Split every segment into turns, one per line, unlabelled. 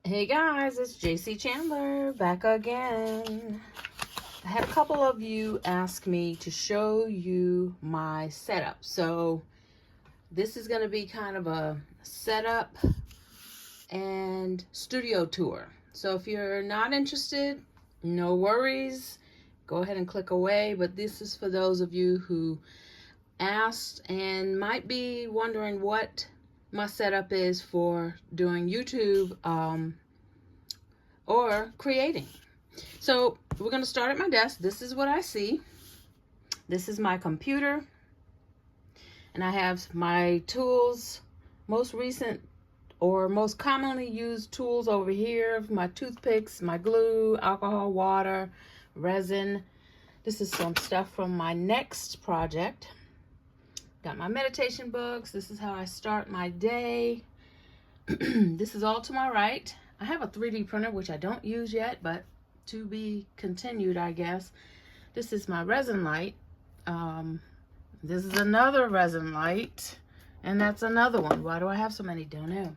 Hey guys, it's JC Chandler back again. I had a couple of you ask me to show you my setup. So this is going to be kind of a setup and studio tour. So if you're not interested, no worries. Go ahead and click away. But this is for those of you who asked and might be wondering what my setup is for doing YouTube or creating. So we're going to start at my desk. This is what I see. This is my computer, and I have my tools, most recent or most commonly used tools over here, my toothpicks, my glue, alcohol, water, resin. This is some stuff from my next project. Got my meditation books. This is how I start my day. This is all to my right. I have a 3D printer, which I don't use yet, but to be continued, I guess. This is my resin light. This is another resin light, and that's another one. Why do I have so many? Don't know.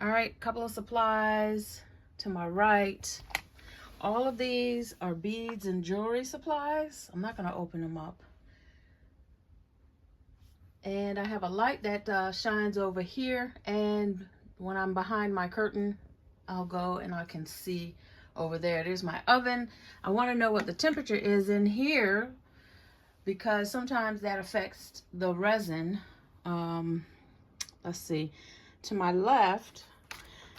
All right, couple of supplies to my right. All of these are beads and jewelry supplies. I'm not going to open them up. And I have a light that shines over here, and when I'm behind my curtain, I'll go and I can see over there. There's my oven. I want to know what the temperature is in here because sometimes that affects the resin. Let's see. To my left,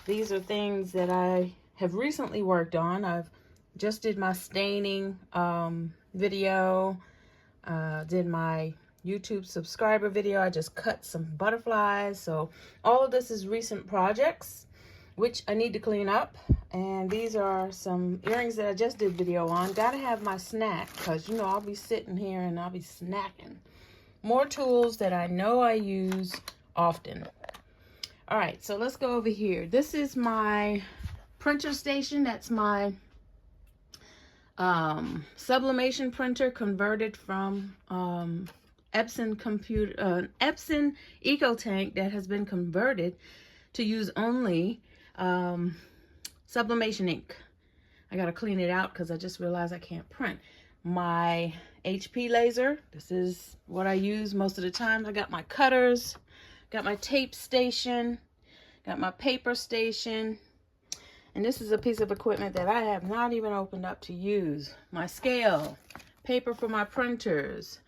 these are things that I have recently worked on. I've just did my staining video, did my YouTube subscriber video. I just cut some butterflies. So all of this is recent projects, which I need to clean up. And these are some earrings that I just did video on. Gotta have my snack because, you know, I'll be sitting here and I'll be snacking. More tools that I know I use often. All right, so let's go over here. This is my printer station. That's my sublimation printer converted from Epson Epson EcoTank that has been converted to use only sublimation ink. I gotta clean it out because I just realized I can't print. My HP laser, this is what I use most of the time. I got my cutters, got my tape station, got my paper station, and this is a piece of equipment that I have not even opened up to use. My scale, paper for my printers,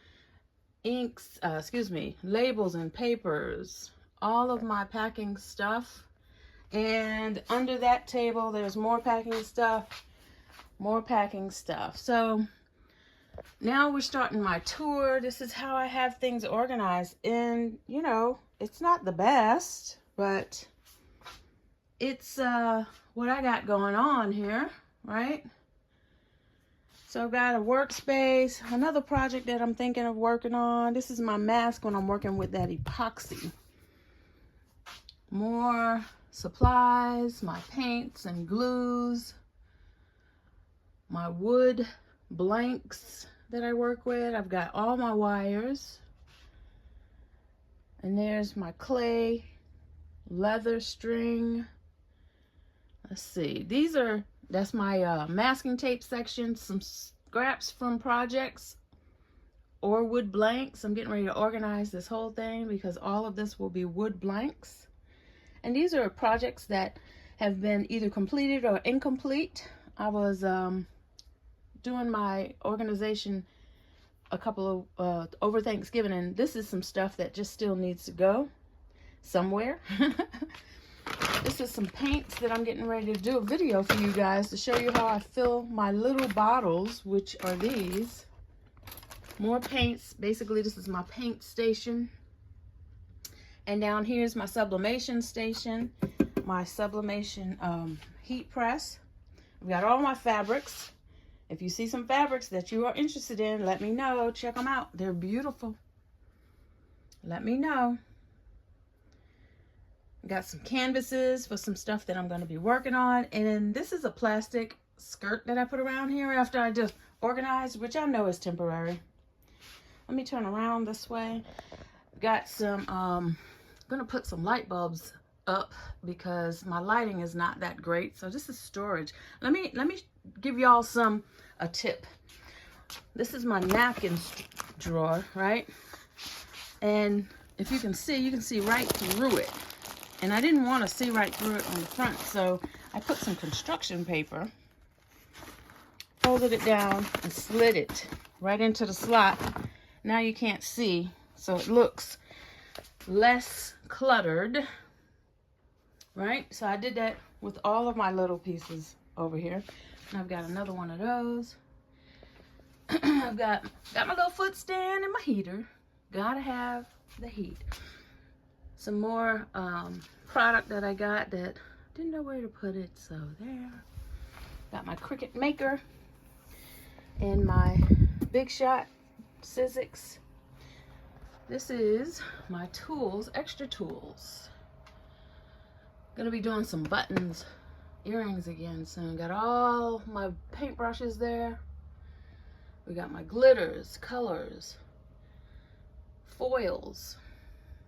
inks, labels and papers, all of my packing stuff. And under that table, there's more packing stuff, more packing stuff. So now we're starting my tour. This is how I have things organized. And, you know, it's not the best, but it's what I got going on here, right? So I've got a workspace, another project that I'm thinking of working on. This is my mask when I'm working with that epoxy. More supplies, my paints and glues, my wood blanks that I work with. I've got all my wires. And there's my clay, leather string. Let's see, that's my masking tape section, some scraps from projects or wood blanks. I'm getting ready to organize this whole thing because all of this will be wood blanks. And these are projects that have been either completed or incomplete. I was doing my organization a couple of over Thanksgiving, and this is some stuff that just still needs to go somewhere. This is some paints that I'm getting ready to do a video for you guys to show you how I fill my little bottles, which are these. More paints. Basically, this is my paint station. And down here is my sublimation station, my sublimation heat press. I've got all my fabrics. If you see some fabrics that you are interested in, let me know. Check them out. They're beautiful. Let me know. Got some canvases for some stuff that I'm going to be working on. And this is a plastic skirt that I put around here after I just organized, which I know is temporary. Let me turn around this way. Got some, I'm going to put some light bulbs up because my lighting is not that great. So this is storage. Let me give y'all a tip. This is my napkins drawer, right? And if you can see right through it. And I didn't want to see right through it on the front, so I put some construction paper, folded it down, and slid it right into the slot. Now you can't see, so it looks less cluttered, right? So I did that with all of my little pieces over here. And I've got another one of those. I've got my little foot stand and my heater. Gotta have the heat. Some more product that I got that didn't know where to put it, so there. Got my Cricut maker and my Big Shot Sizzix. This is my tools, extra tools. Gonna be doing some buttons, earrings again soon. Got all my paintbrushes there. We got my glitters, colors, foils.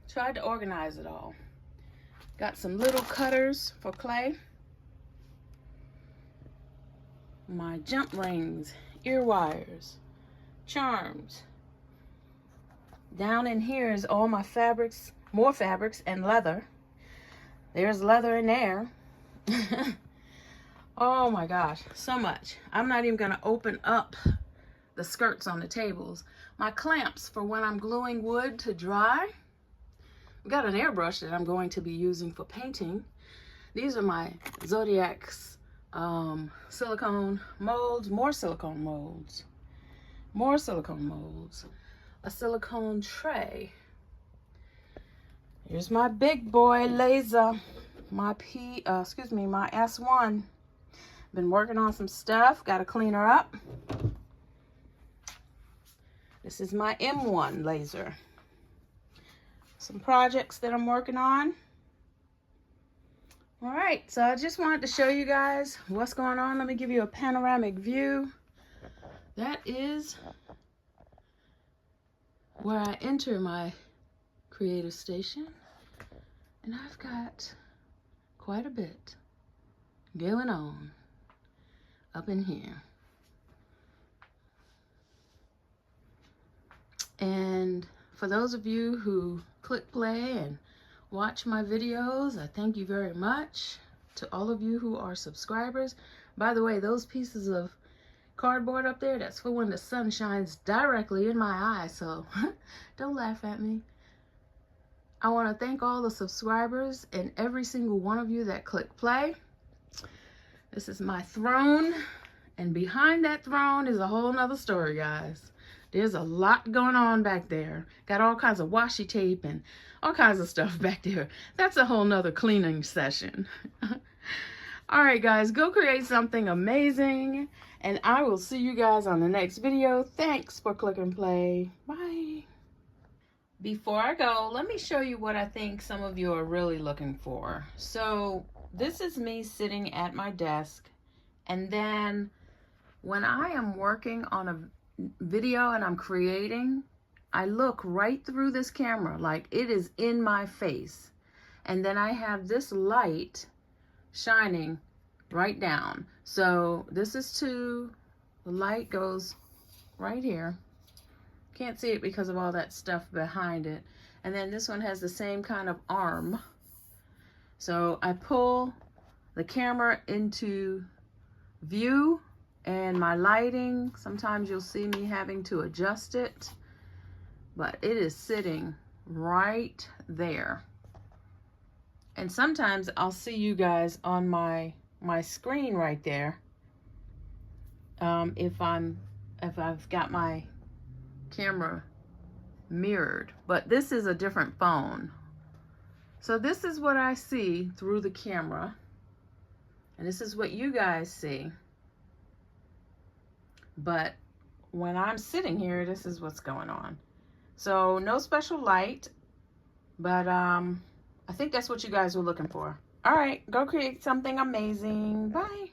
Tried to organize it all. Got some little cutters for clay. My jump rings, ear wires, charms. Down in here is all my fabrics, more fabrics and leather. There's leather in there. Oh my gosh, so much. I'm not even gonna open up the skirts on the tables. My clamps for when I'm gluing wood to dry. I've got an airbrush that I'm going to be using for painting. These are my Zodiac's silicone molds, more silicone molds, more silicone molds, a silicone tray. Here's my big boy laser, my my S1. Been working on some stuff, got to clean her up. This is my M1 laser. Some projects that I'm working on. All right, so I just wanted to show you guys what's going on. Let me give you a panoramic view. That is where I enter my creative station. And I've got quite a bit going on up in here. And for those of you who click play and watch my videos, I thank you very much. To all of you who are subscribers. By the way, those pieces of cardboard up there, that's for when the sun shines directly in my eye, so don't laugh at me. I want to thank all the subscribers and every single one of you that click play. This is my throne, and behind that throne is a whole nother story, guys. There's a lot going on back there. Got all kinds of washi tape and all kinds of stuff back there. That's a whole nother cleaning session. All right, guys, go create something amazing, and I will see you guys on the next video. Thanks for click and play. Bye. Before I go, let me show you what I think some of you are really looking for. So this is me sitting at my desk, and then when I am working on a video and I'm creating, I look right through this camera like it is in my face, and then I have this light shining right down. So this is the light goes right here. Can't see it because of all that stuff behind it. And then this one has the same kind of arm. So I pull the camera into view, and my lighting, sometimes you'll see me having to adjust it, but it is sitting right there. And sometimes I'll see you guys on my screen right there. If I've got my camera mirrored, but this is a different phone. So this is what I see through the camera, and this is what you guys see. But when I'm sitting here, this is what's going on. So no special light, but I think that's what you guys were looking for. All right, go create something amazing. Bye.